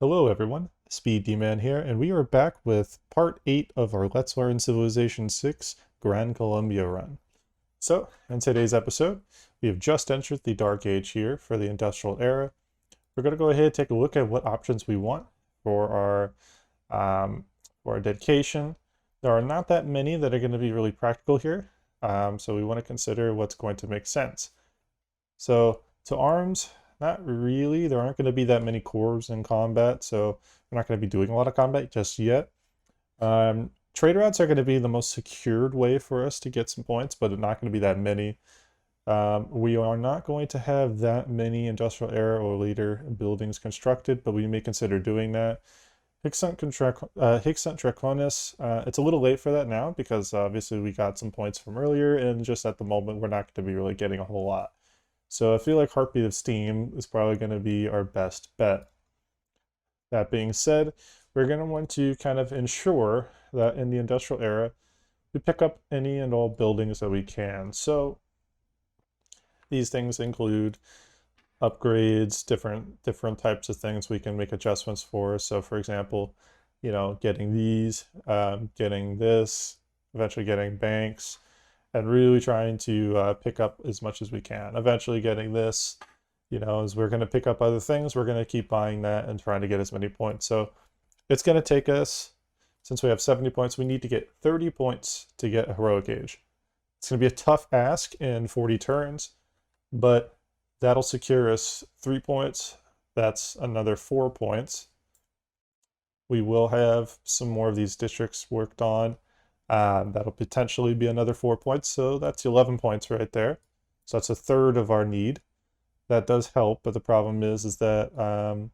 Hello everyone, SpeeDMan here, and we are back with part 8 of our Let's Learn Civilization 6 Gran Colombia run. So, in today's episode, we have just entered the Dark Age here for the Industrial Era. We're going to go ahead and take a look at what options we want for our dedication. There are not that many that are going to be really practical here, so we want to consider what's going to make sense. So, to arms, not really. There aren't going to be that many cores in combat, so we're not going to be doing a lot of combat just yet. Trade routes are going to be the most secured way for us to get some points, but they're not going to be that many. We are not going to have that many industrial era or later buildings constructed, but we may consider doing that. Hicsent Draconis, it's a little late for that now because obviously we got some points from earlier, and just at the moment we're not going to be really getting a whole lot. So I feel like Heartbeat of Steam is probably going to be our best bet. That being said, we're going to want to kind of ensure that in the industrial era, we pick up any and all buildings that we can. So these things include upgrades, different types of things we can make adjustments for. So for example, getting these, getting this, eventually getting banks, and really trying to pick up as much as we can. Eventually getting this, as we're going to pick up other things, we're going to keep buying that and trying to get as many points. So it's going to take us, since we have 70 points, we need to get 30 points to get a heroic age. It's going to be a tough ask in 40 turns, but that'll secure us 3 points. That's another 4 points. We will have some more of these districts worked on. That'll potentially be another 4 points, so that's 11 points right there. So that's a third of our need. That does help, but the problem is that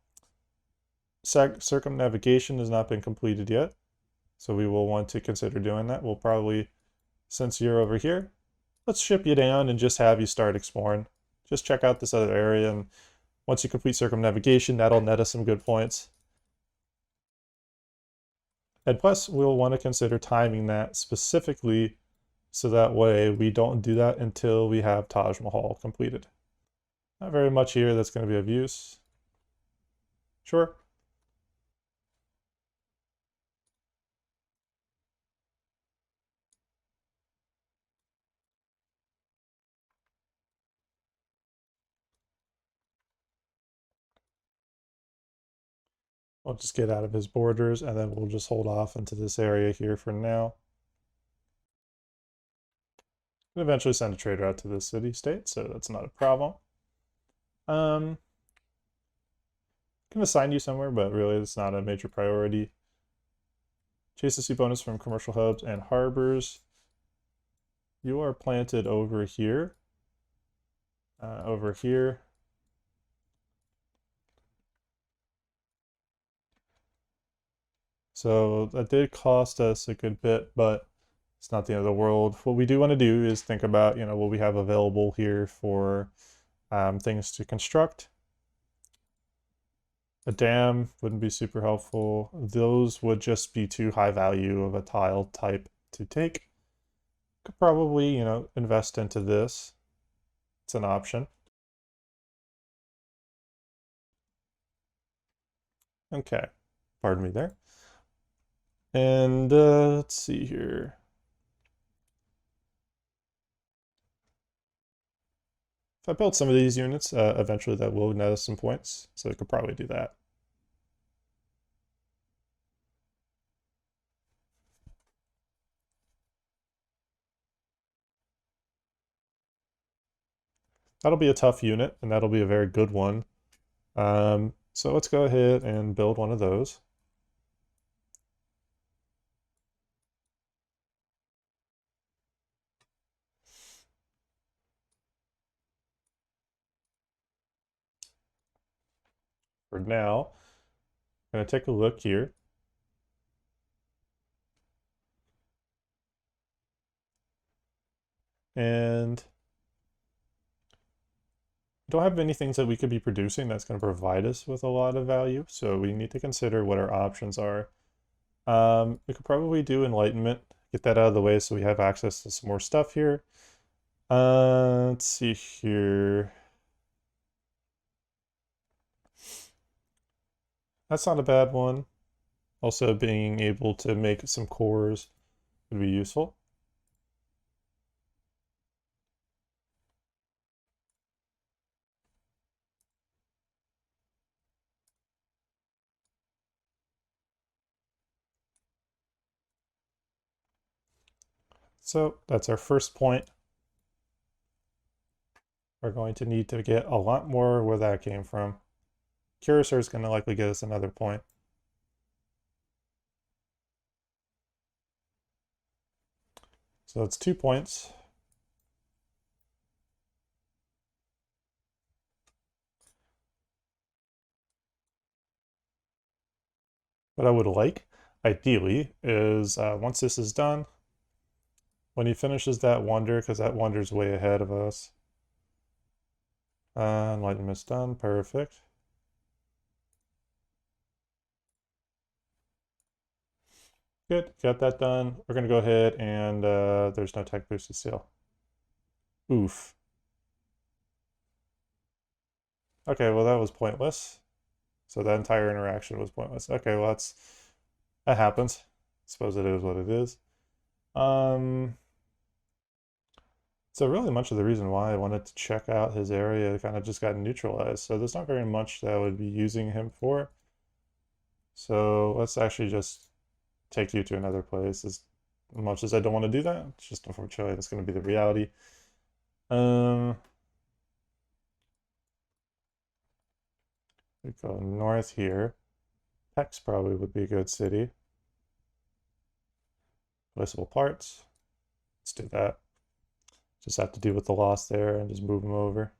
circumnavigation has not been completed yet. So we will want to consider doing that. We'll probably, since you're over here, let's ship you down and just have you start exploring. Just check out this other area, and once you complete circumnavigation, that'll net us some good points. And plus, we'll want to consider timing that specifically so that way we don't do that until we have Taj Mahal completed. Not very much here that's going to be of use. Sure. I'll just get out of his borders, and then we'll just hold off into this area here for now. And eventually send a trader out to the city-state, so that's not a problem. Can assign you somewhere, but really it's not a major priority. Chase the sea bonus from commercial hubs and harbors. You are planted over here. Over here. So that did cost us a good bit, but it's not the end of the world. What we do want to do is think about, what we have available here for things to construct. A dam wouldn't be super helpful. Those would just be too high value of a tile type to take. Could probably, invest into this. It's an option. Okay, pardon me there. And let's see here. If I build some of these units, eventually that will net us some points, so I could probably do that. That'll be a tough unit, and that'll be a very good one. So let's go ahead and build one of those. For now, I'm going to take a look here. And don't have many things that we could be producing that's going to provide us with a lot of value, so we need to consider what our options are. We could probably do Enlightenment, get that out of the way so we have access to some more stuff here. Let's see here. That's not a bad one. Also, being able to make some cores would be useful. So that's our first point. We're going to need to get a lot more where that came from. Cursor is going to likely get us another point. So that's 2 points. What I would like, ideally, is once this is done, when he finishes that wonder, because that wonder's way ahead of us. Enlightenment's done, perfect. Good, got that done. We're gonna go ahead and there's no tech boosted seal. Oof. Okay, well that was pointless. So that entire interaction was pointless. Okay, well that happens. I suppose it is what it is. So really much of the reason why I wanted to check out his area kind of just got neutralized. So there's not very much that I would be using him for. So let's actually just take you to another place. As much as I don't want to do that, it's just unfortunately that's going to be the reality. We go north here. Pex probably would be a good city. Placeable parts. Let's do that. Just have to deal with the loss there and just move them over.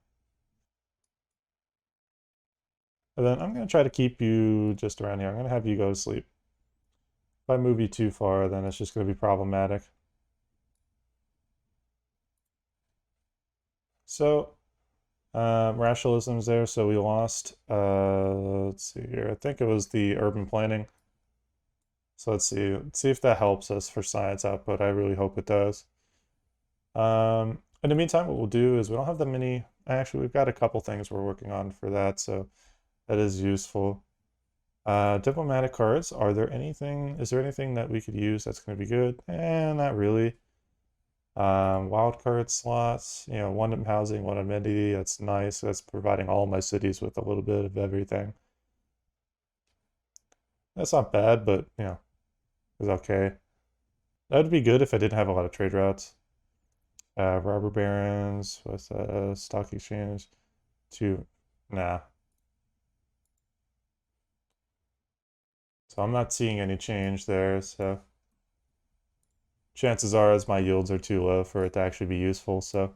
And then I'm going to try to keep you just around here. I'm going to have you go to sleep. If I move you too far, then it's just going to be problematic. So, rationalism's there, so we lost, let's see here, I think it was the urban planning. So let's see if that helps us for science output. I really hope it does. In the meantime, what we'll do is we don't have that many, actually we've got a couple things we're working on for that, so that is useful. Diplomatic cards, is there anything that we could use that's going to be good? Not really. Wildcard slots, one housing, one amenity. That's nice. That's providing all my cities with a little bit of everything. That's not bad, but it's okay. That'd be good if I didn't have a lot of trade routes. Robber barons with stock exchange. Two, nah. So I'm not seeing any change there. So chances are, as my yields are too low for it to actually be useful. So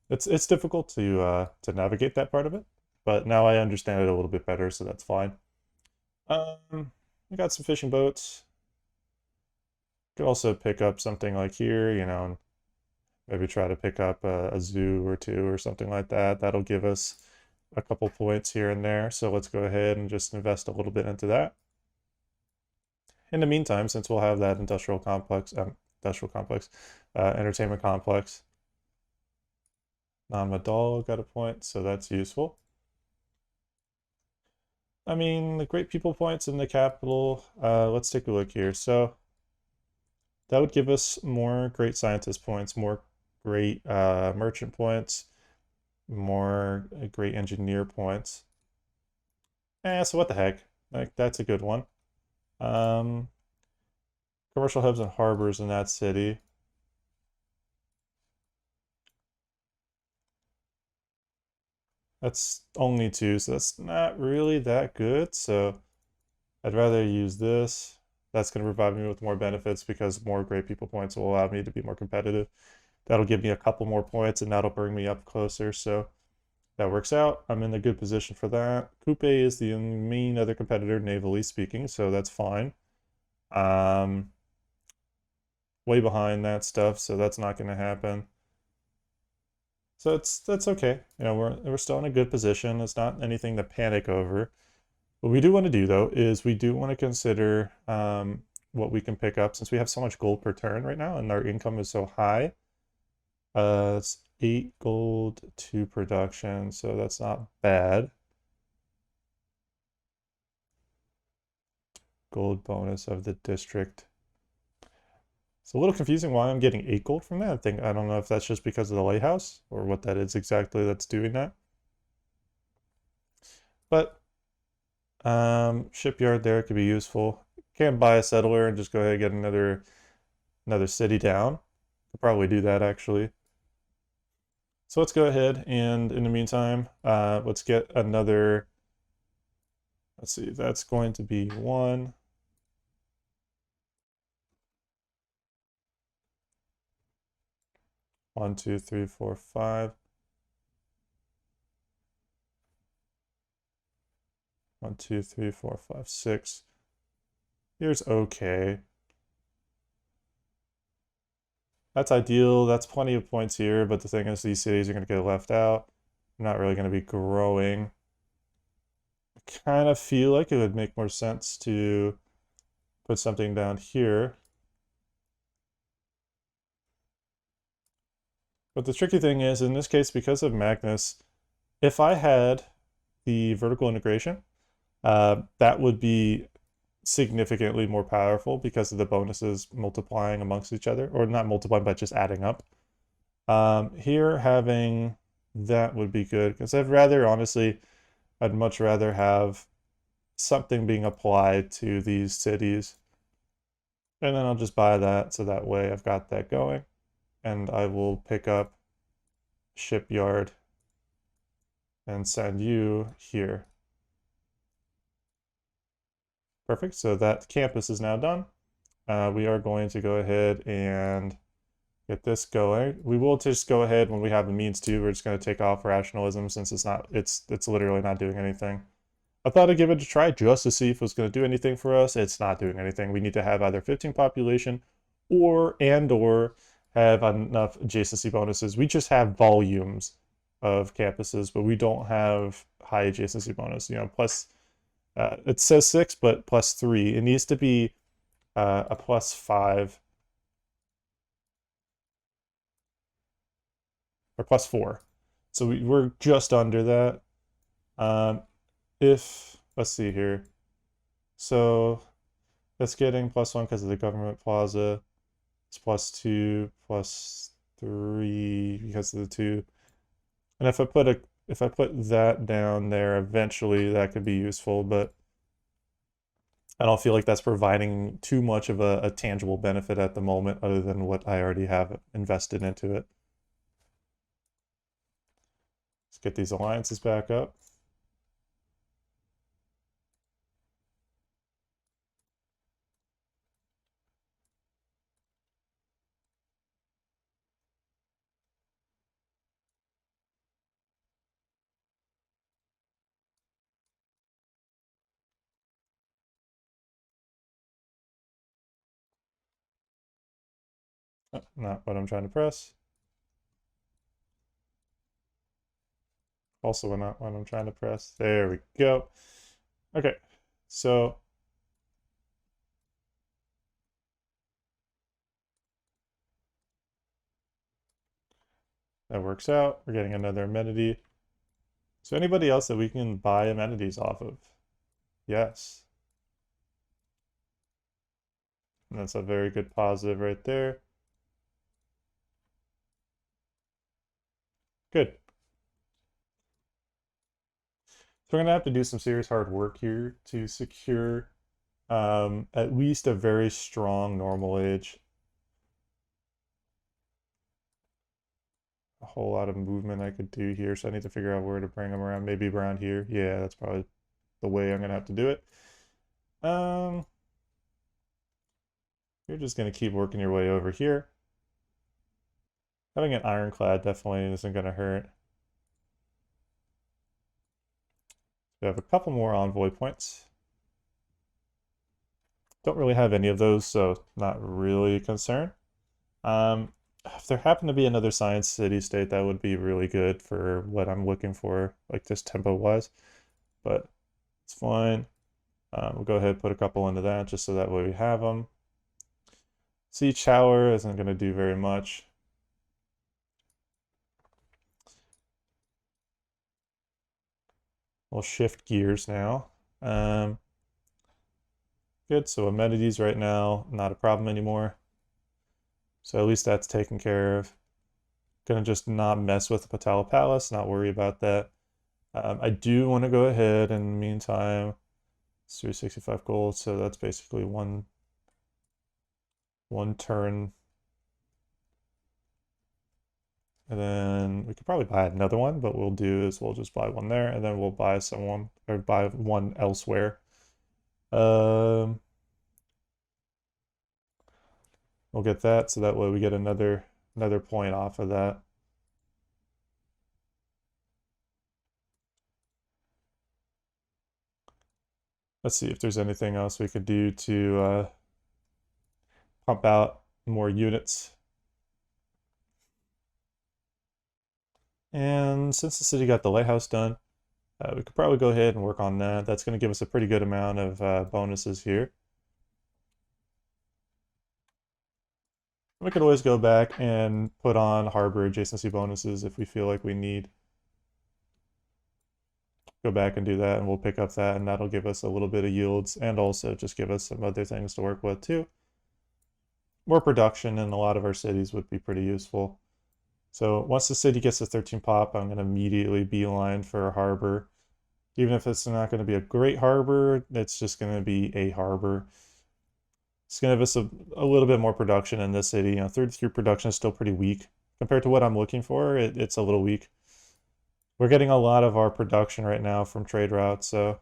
it's difficult to navigate that part of it, but now I understand it a little bit better, so that's fine. We got some fishing boats. Could also pick up something like here, and maybe try to pick up a zoo or two or something like that. That'll give us a couple points here and there. So let's go ahead and just invest a little bit into that. In the meantime, since we'll have that entertainment complex, non-Madal got a point, so that's useful. I mean, the great people points in the capital, let's take a look here. So that would give us more great scientist points, more great merchant points, more great engineer points. So what the heck? Like, that's a good one. Commercial hubs and harbors in that city. That's only two, so that's not really that good. So I'd rather use this. That's going to provide me with more benefits because more great people points will allow me to be more competitive. That'll give me a couple more points and that'll bring me up closer. So that works out. I'm in a good position for that. Coupe is the main other competitor, navally speaking, so that's fine. Way behind that stuff, so that's not going to happen. So that's okay. We're still in a good position. It's not anything to panic over. What we do want to do though is we do want to consider what we can pick up since we have so much gold per turn right now and our income is so high. It's 8 gold to production, so that's not bad. gold bonus of the district. It's a little confusing why I'm getting 8 gold from that. I don't know if that's just because of the lighthouse or what that is exactly that's doing that. But shipyard there could be useful. Can't buy a settler and just go ahead and get another city down. Could probably do that actually. So let's go ahead and in the meantime, let's get another. Let's see, that's going to be 1. 1, 2, 3, 4, 5. 1, 2, 3, 4, 5, 6. Here's okay. That's ideal. That's plenty of points here, but the thing is these cities are going to get left out. I'm not really going to be growing. I kind of feel like it would make more sense to put something down here. But the tricky thing is, in this case, because of Magnus, if I had the vertical integration, that would be significantly more powerful because of the bonuses multiplying amongst each other, or not multiplying, but just adding up. Here, having that would be good because honestly, I'd much rather have something being applied to these cities. And then I'll just buy that so that way I've got that going. And I will pick up shipyard and send you here. Perfect. So that campus is now done. We are going to go ahead and get this going. We will just go ahead when we have the means to. We're just going to take off rationalism since it's literally not doing anything. I thought I'd give it a try just to see if it was going to do anything for us. It's not doing anything. We need to have either 15 population or have enough adjacency bonuses. We just have volumes of campuses, but we don't have high adjacency bonus. Plus it says 6, but +3. It needs to be a +5 or +4. So we're just under that. Let's see here. So that's getting +1 because of the government plaza. It's +2, +3 because of the 2. And if I put that down there, eventually that could be useful, but I don't feel like that's providing too much of a tangible benefit at the moment other than what I already have invested into it. Let's get these alliances back up. Oh, not what I'm trying to press. Also not what I'm trying to press. There we go. Okay, so that works out. We're getting another amenity. So anybody else that we can buy amenities off of? Yes. And that's a very good positive right there. Good. So we're gonna have to do some serious hard work here to secure at least a very strong normal age. A whole lot of movement I could do here, so I need to figure out where to bring them around. Maybe around here. Yeah, that's probably the way I'm gonna have to do it. Um, you're just gonna keep working your way over here. Having an ironclad definitely isn't gonna hurt. We have a couple more envoy points. Don't really have any of those, so not really a concern. If there happened to be another science city state, that would be really good for what I'm looking for, like just tempo-wise. But it's fine. We'll go ahead and put a couple into that just so that way we have them. Siege Tower isn't going to do very much. We'll shift gears now. Good, so amenities right now, not a problem anymore. So at least that's taken care of. Gonna just not mess with the Patala Palace, not worry about that. I do want to go ahead in the meantime. It's 365 gold, so that's basically one turn. And then we could probably buy another one, but we'll do is we'll just buy one there, and then we'll buy someone or buy one elsewhere. We'll get that, so that way we get another point off of that. Let's see if there's anything else we could do to pump out more units. And since the city got the lighthouse done, we could probably go ahead and work on that. That's going to give us a pretty good amount of bonuses here. We could always go back and put on harbor adjacency bonuses if we feel like we need. Go back and do that, and we'll pick up that, and that'll give us a little bit of yields, and also just give us some other things to work with too. More production in a lot of our cities would be pretty useful. So once the city gets to 13 pop, I'm going to immediately beeline for a harbor. Even if it's not going to be a great harbor, it's just going to be a harbor. It's going to give us a little bit more production in this city. 33 production is still pretty weak. Compared to what I'm looking for, it's a little weak. We're getting a lot of our production right now from trade routes, so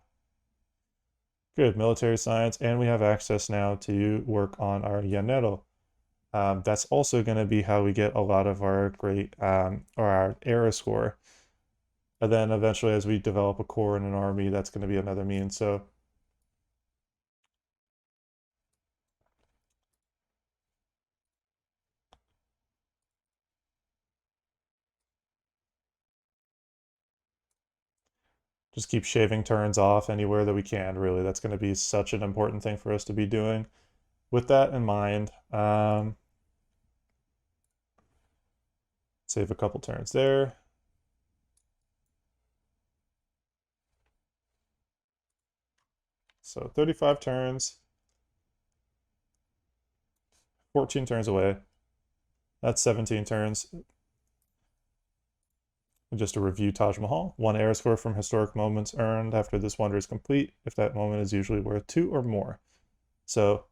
good. Military science, and we have access now to work on our llanero. That's also going to be how we get a lot of our great, or our era score. And then eventually, as we develop a corps and an army, that's going to be another means. So just keep shaving turns off anywhere that we can, really. That's going to be such an important thing for us to be doing. With that in mind, save a couple turns there. So 35 turns, 14 turns away. That's 17 turns. Just to review Taj Mahal, 1 era score from historic moments earned after this wonder is complete, if that moment is usually worth 2 or more. So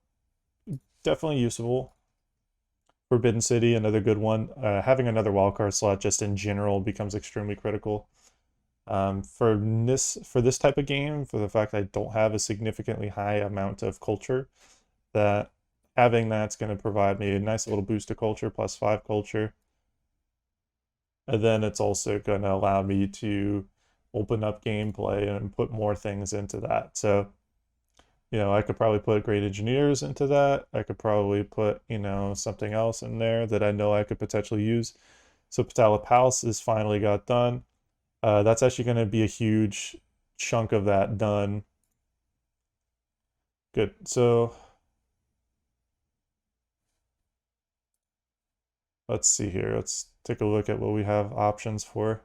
definitely useful. Forbidden City, another good one. Having another wildcard slot just in general becomes extremely critical. For this type of game, for the fact I don't have a significantly high amount of culture, that having that's going to provide me a nice little boost to culture, +5 culture. And then it's also going to allow me to open up gameplay and put more things into that. So, I could probably put great engineers into that. I could probably put, something else in there that I know I could potentially use. So Patala Palace is finally got done. That's actually going to be a huge chunk of that done. Good. So let's see here. Let's take a look at what we have options for.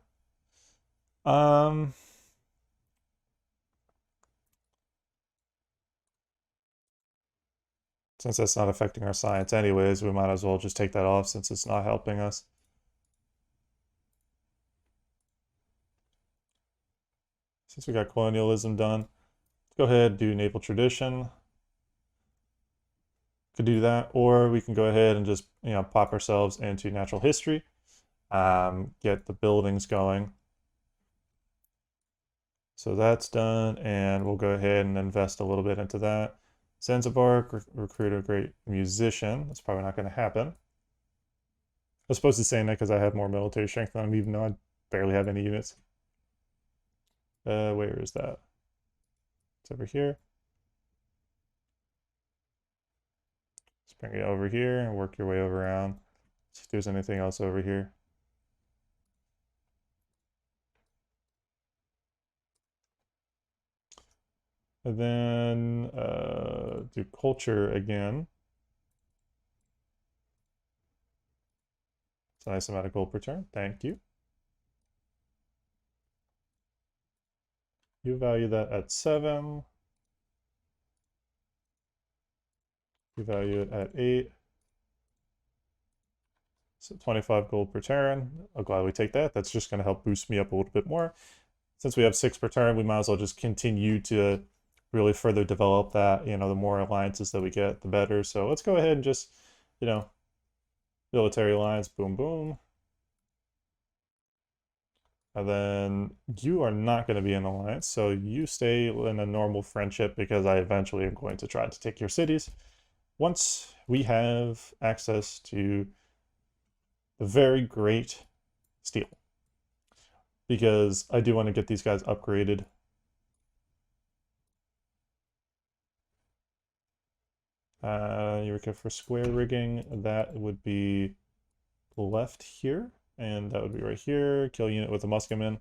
Since that's not affecting our science anyways, we might as well just take that off since it's not helping us. Since we got colonialism done, let's go ahead and do naval tradition. Could do that, or we can go ahead and just pop ourselves into natural history, get the buildings going. So that's done, and we'll go ahead and invest a little bit into that. Zanzibar, recruit a great musician. That's probably not going to happen. I was supposed to say that because I have more military strength than him, even though I barely have any units. Where is that? It's over here. Let's bring it over here and work your way over around. See if there's anything else over here. And then do culture again. It's a nice amount of gold per turn. Thank you. You value that at 7. We value it at 8. So 25 gold per turn. I'll gladly take that. That's just going to help boost me up a little bit more. Since we have 6 per turn, we might as well just continue to really further develop that. You know, the more alliances that we get, the better. So let's go ahead and just, you know, military alliance, boom, boom. And then you are not going to be an alliance, so you stay in a normal friendship because I eventually am going to try to take your cities. Once we have access to the very great steel, because I do want to get these guys upgraded. Eureka for square rigging, that would be left here, and that would be right here. Kill unit with a musketman.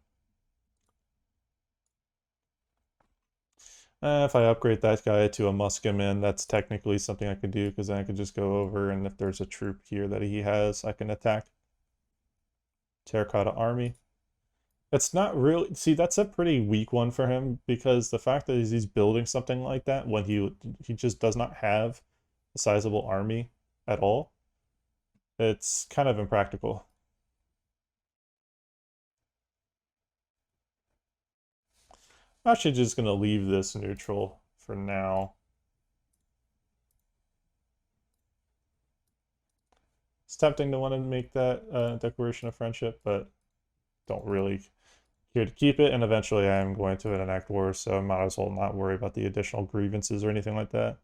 If I upgrade that guy to a musketman, that's technically something I could do, because then I could just go over, and if there's a troop here that he has, I can attack. Terracotta Army. It's not really... See, that's a pretty weak one for him, because the fact that he's building something like that when he just does not have a sizable army at all, it's kind of impractical. I'm actually just going to leave this neutral for now. It's tempting to want to make that declaration of friendship, but don't really care to keep it, and eventually I am going to enact war, so I might as well not worry about the additional grievances or anything like that.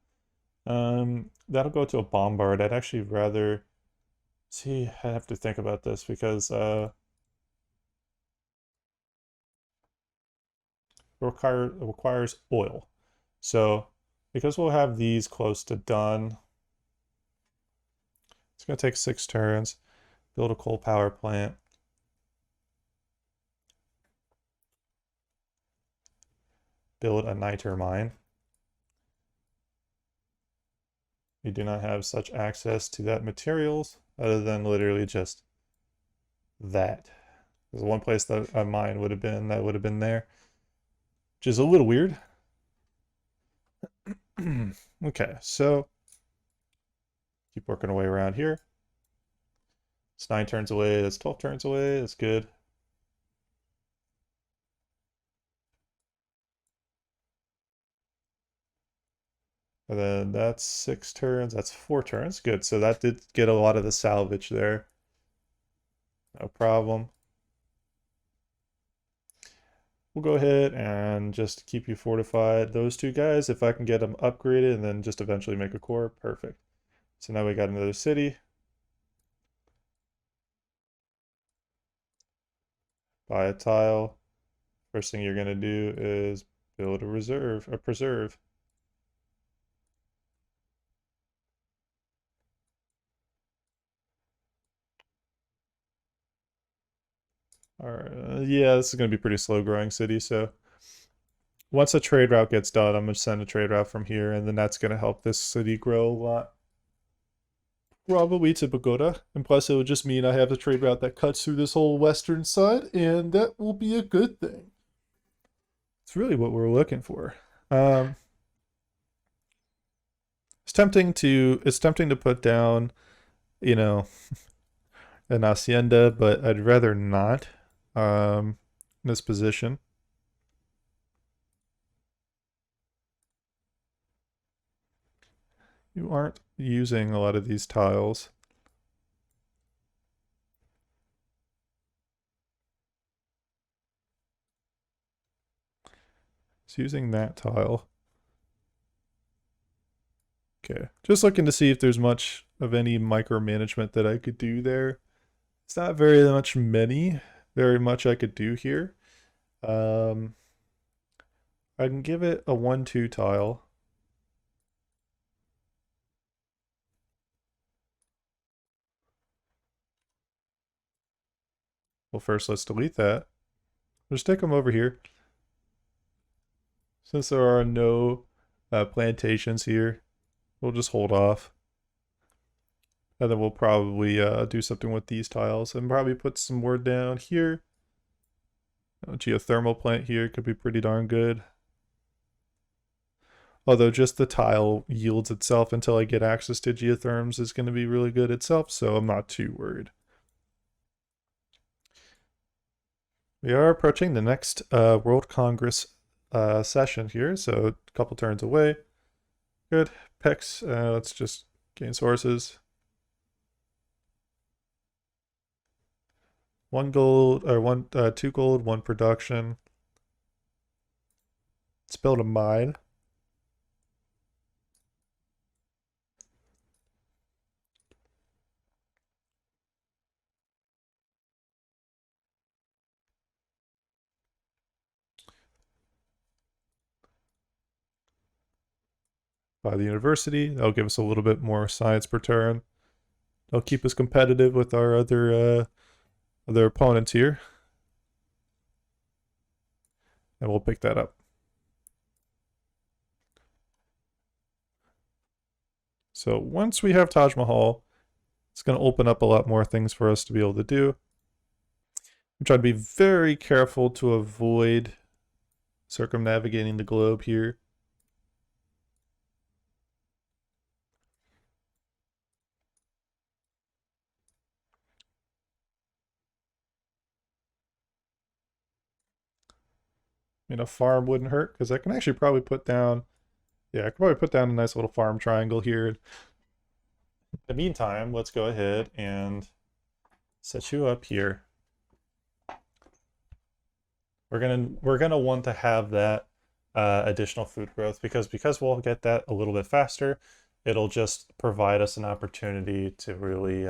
That'll go to a bombard. I'd actually rather... See, I have to think about this because requires oil. So because we'll have these close to done, it's going to take 6 turns. Build a coal power plant. Build a niter mine. We do not have such access to that materials other than literally just that. There's one place that a mine would have been that would have been there, which is a little weird. Okay, so keep working away around here. It's 9 turns away, that's 12 turns away, that's good. And then that's 6 turns, that's 4 turns, good. So that did get a lot of the salvage there. No problem. We'll go ahead and just keep you fortified. Those 2 guys, if I can get them upgraded and then just eventually make a core, perfect. So now we got another city. Buy a tile. First thing you're going to do is build a preserve. Alright, yeah, this is going to be pretty slow growing city, so once a trade route gets done, I'm going to send a trade route from here, and then that's going to help this city grow a lot. Probably to Pagoda, and plus it would just mean I have a trade route that cuts through this whole western side, and that will be a good thing. It's really what we're looking for. It's tempting to put down, you know, an hacienda, but I'd rather not in this position. You aren't using a lot of these tiles. It's using that tile. Okay, just looking to see if there's much of any micromanagement that I could do there. It's not very much I could do here. I can give it a 1-2 tile. Well, first let's delete that. Just take them over here. Since there are no plantations here, we'll just hold off. And then we'll probably do something with these tiles and probably put some more down here. A geothermal plant here could be pretty darn good. Although just the tile yields itself until I get access to geotherms is going to be really good itself, so I'm not too worried. We are approaching the next World Congress session here, so a couple turns away. Good. Pex, let's just gain sources. 1 gold, or 2 gold, 1 production. Let's build a mine. By the university, that'll give us a little bit more science per turn. That'll keep us competitive with our other opponents here. And we'll pick that up. So once we have Taj Mahal, it's going to open up a lot more things for us to be able to do. I'm trying to be very careful to avoid circumnavigating the globe here. I mean, a farm wouldn't hurt because I can actually probably put down, yeah, I could probably put down a nice little farm triangle here. In the meantime, let's go ahead and set you up here. We're gonna want to have that additional food growth because we'll get that a little bit faster. It'll just provide us an opportunity to really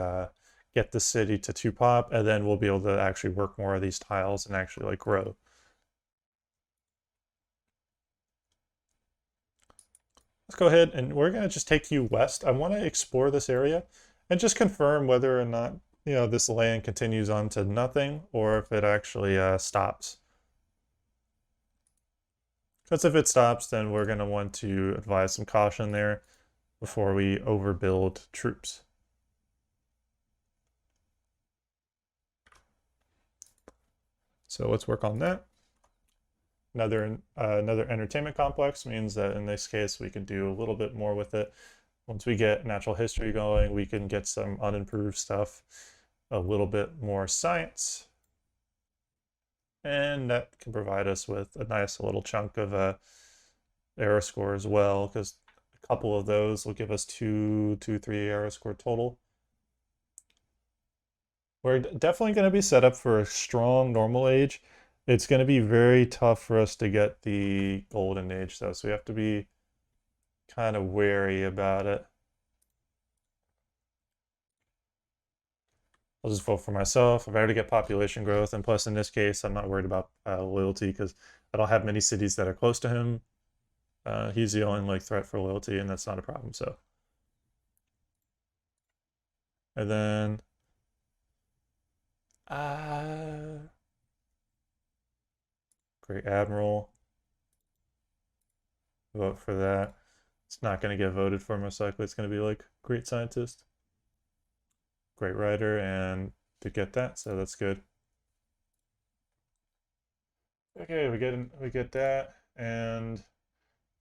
get the city to 2 pop, and then we'll be able to actually work more of these tiles and actually like grow. Let's go ahead and we're gonna just take you west. I want to explore this area and just confirm whether or not this land continues on to nothing or if it actually stops. Because if it stops, then we're going to want to advise some caution there before we overbuild troops. So let's work on that. Another entertainment complex means that in this case we can do a little bit more with it. Once we get natural history going, we can get some unimproved stuff, a little bit more science, and that can provide us with a nice little chunk of arrow score as well, because a couple of those will give us 3 arrow score total. We're definitely going to be set up for a strong normal age. It's going to be very tough for us to get the golden age though, so we have to be kind of wary about it. I'll just vote for myself. If I already get population growth, and plus in this case, I'm not worried about loyalty because I don't have many cities that are close to him. He's the only like threat for loyalty, and that's not a problem. So, and then, Great Admiral. Vote for that. It's not going to get voted for most likely. It's going to be like Great Scientist, Great Writer, and to get that, so that's good. Okay, we get that, and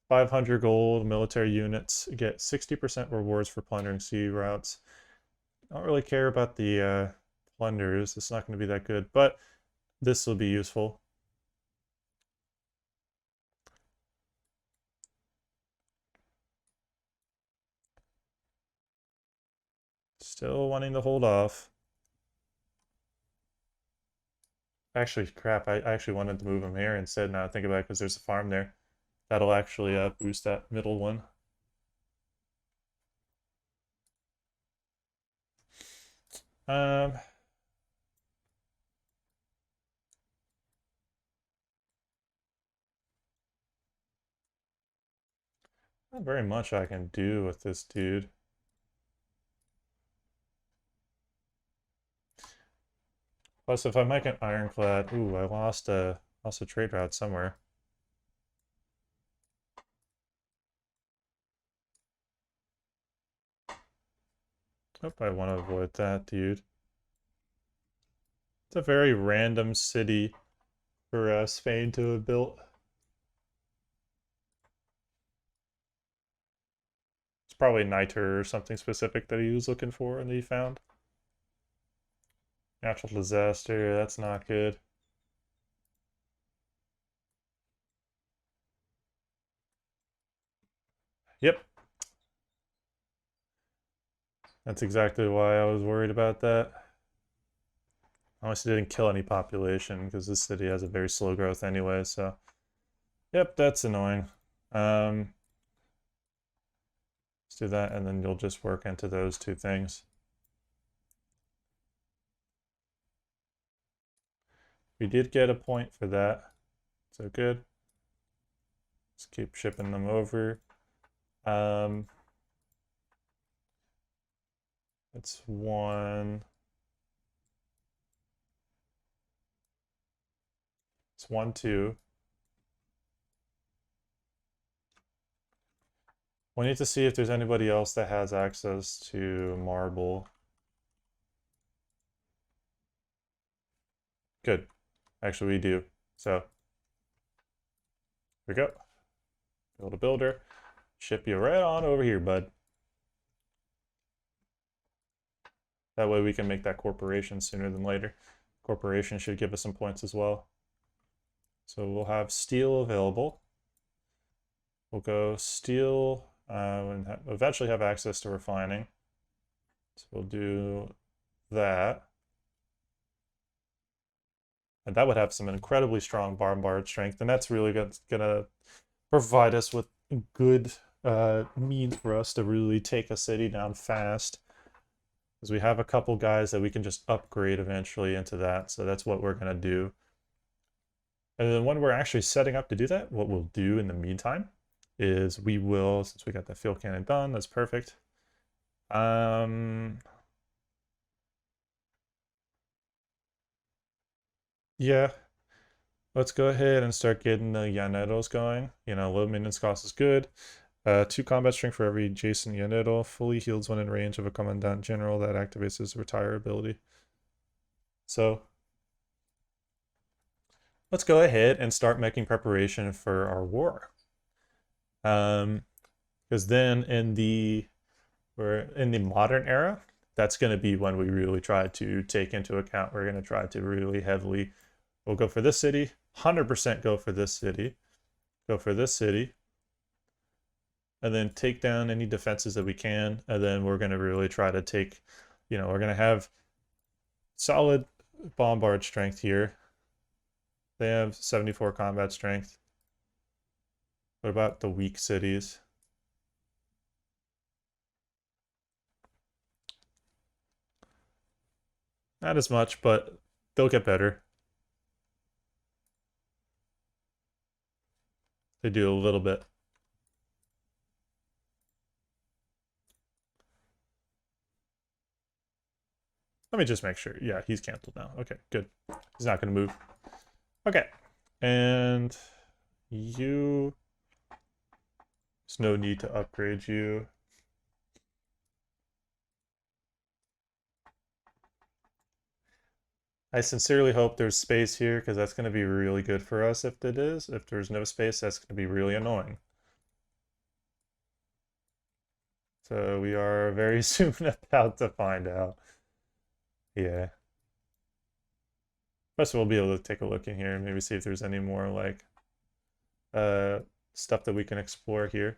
500 gold. Military units get 60% rewards for plundering sea routes. I don't really care about the plunders. It's not going to be that good, but this will be useful. Still wanting to hold off. Actually, crap, I actually wanted to move him here instead now I think about it because there's a farm there. That'll actually boost that middle one. Um, Not very much I can do with this dude. Plus, if I make an ironclad, ooh, I lost a trade route somewhere. Hope I want to avoid that, dude. It's a very random city for Spain to have built. It's probably niter or something specific that he was looking for and that he found. Natural disaster, that's not good. Yep. That's exactly why I was worried about that. Unless it didn't kill any population, because this city has a very slow growth anyway, so. Yep, that's annoying. Let's do that, and then you'll just work into those two things. We did get a point for that, so good. Let's keep shipping them over. It's one. It's 1, 2. We need to see if there's anybody else that has access to marble. Good. Actually, we do. So, here we go. Build a builder. Ship you right on over here, bud. That way we can make that corporation sooner than later. Corporation should give us some points as well. So we'll have steel available. We'll go steel and eventually have access to refining. So we'll do that. And that would have some incredibly strong bombard strength, and that's really gonna provide us with good means for us to really take a city down fast. Because we have a couple guys that we can just upgrade eventually into that, so that's what we're gonna do. And then when we're actually setting up to do that, what we'll do in the meantime is we will, since we got the field cannon done, that's perfect. Yeah, let's go ahead and start getting the Llaneros going. You know, low maintenance cost is good. 2 combat strength for every adjacent Llanero. Fully heals when in range of a Commandant General that activates his retire ability. So, let's go ahead and start making preparation for our war. Because then we're in the modern era, that's going to be when we really try to take into account. We're going to try to really heavily. We'll go for this city. 100% go for this city. Go for this city. And then take down any defenses that we can. And then we're going to really try to take, we're going to have solid bombard strength here. They have 74 combat strength. What about the weak cities? Not as much, but they'll get better. They do a little bit. Let me just make sure. Yeah, he's canceled now. Okay, good. He's not going to move. Okay. And you... There's no need to upgrade you. I sincerely hope there's space here because that's going to be really good for us if it is. If there's no space, that's going to be really annoying. So we are very soon about to find out. Yeah. Plus we'll be able to take a look in here and maybe see if there's any more like stuff that we can explore here.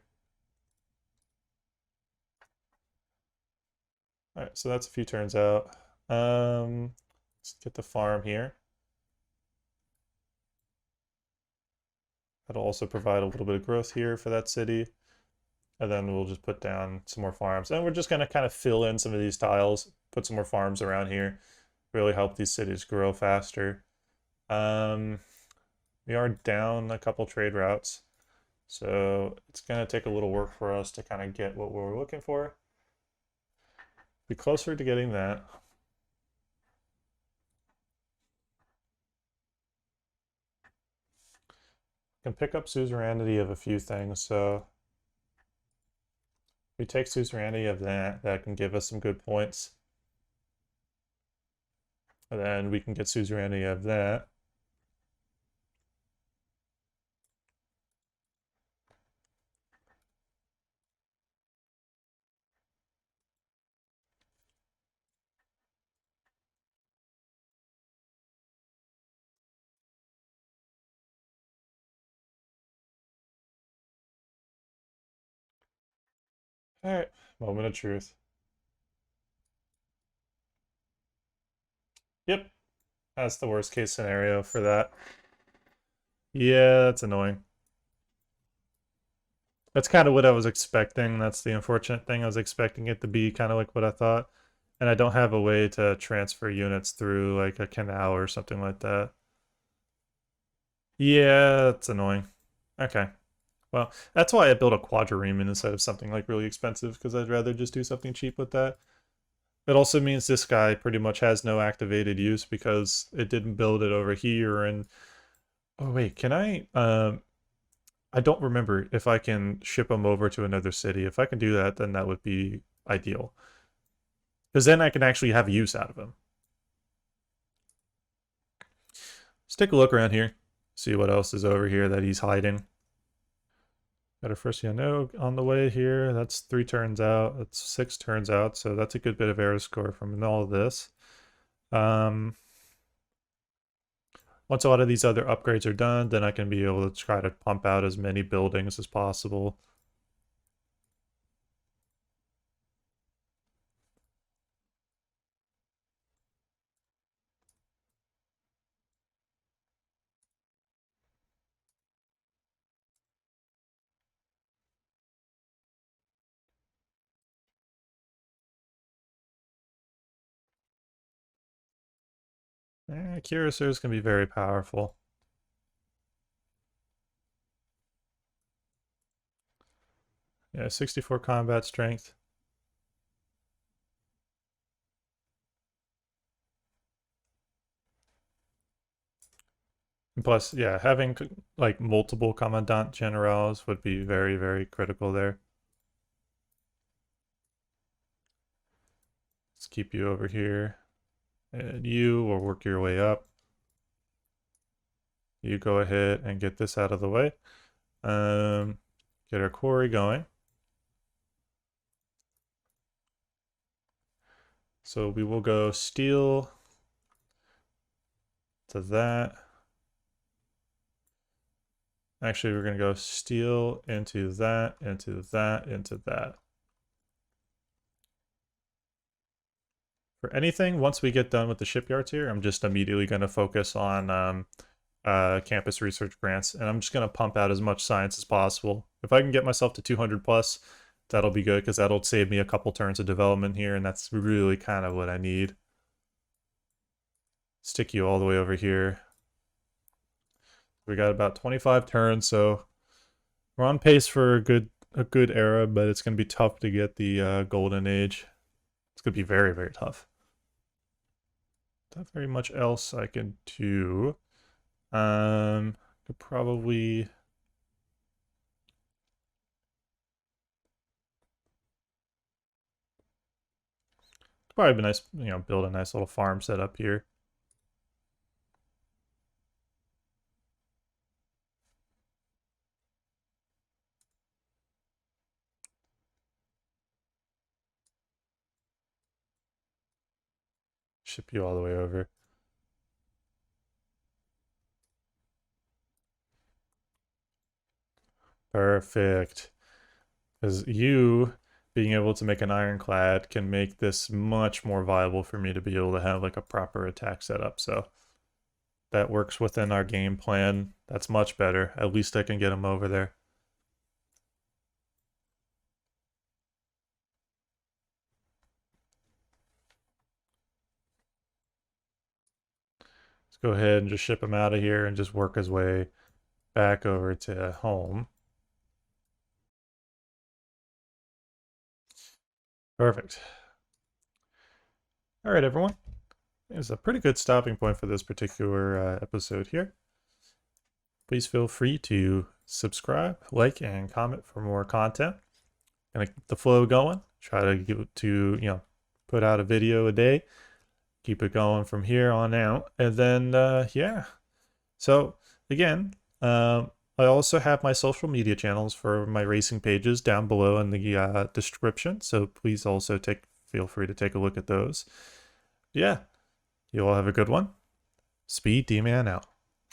All right, so that's a few turns out. Let's get the farm here. That'll also provide a little bit of growth here for that city. And then we'll just put down some more farms. And we're just going to kind of fill in some of these tiles, put some more farms around here, really help these cities grow faster. We are down a couple trade routes. So it's going to take a little work for us to kind of get what we're looking for. Be closer to getting that. Can pick up suzerainty of a few things. So we take suzerainty of that can give us some good points. And then we can get suzerainty of that. All right, moment of truth. Yep, that's the worst case scenario for that. Yeah, that's annoying. That's kind of what I was expecting. That's the unfortunate thing. I was expecting it to be kind of like what I thought. And I don't have a way to transfer units through like a canal or something like that. Yeah, that's annoying. Okay. Well, that's why I built a quadrireme instead of something like really expensive, because I'd rather just do something cheap with that. It also means this guy pretty much has no activated use because it didn't build it over here. And oh wait, can I don't remember if I can ship them over to another city. If I can do that, then that would be ideal. Because then I can actually have use out of them. Let's take a look around here. See what else is over here that he's hiding. Got a first no on the way here. That's 3 turns out. That's 6 turns out. So that's a good bit of error score from all of this. Once a lot of these other upgrades are done, then I can be able to try to pump out as many buildings as possible. Cuirassiers can be very powerful. Yeah, 64 combat strength. And plus, yeah, having like multiple commandant generals would be very, very critical there. Let's keep you over here. And you will work your way up. You go ahead and get this out of the way. Get our quarry going. So we will go steel to that. Actually, we're going to go steel into that, into that, into that. For anything, once we get done with the shipyards here, I'm just immediately going to focus on campus research grants, and I'm just going to pump out as much science as possible. If I can get myself to 200 plus, that'll be good, because that'll save me a couple turns of development here, and that's really kind of what I need. Stick you all the way over here. We got about 25 turns, so we're on pace for a good era, but it's going to be tough to get the golden age. It's going to be very, very tough. Not very much else I can do. Could probably... Probably be nice, build a nice little farm set up here. Ship you all the way over. Perfect. Because you being able to make an ironclad can make this much more viable for me to be able to have like a proper attack setup. So that works within our game plan. That's much better. At least I can get him over there. Let's go ahead and just ship him out of here and just work his way back over to home. Perfect. All right, everyone. It's a pretty good stopping point for this particular episode here. Please feel free to subscribe, like, and comment for more content. Gonna keep the flow going. Try to get to put out a video a day. Keep it going from here on out, and then yeah. So again, I also have my social media channels for my racing pages down below in the description. So please also feel free to take a look at those. Yeah, you all have a good one. SpeeDMan out.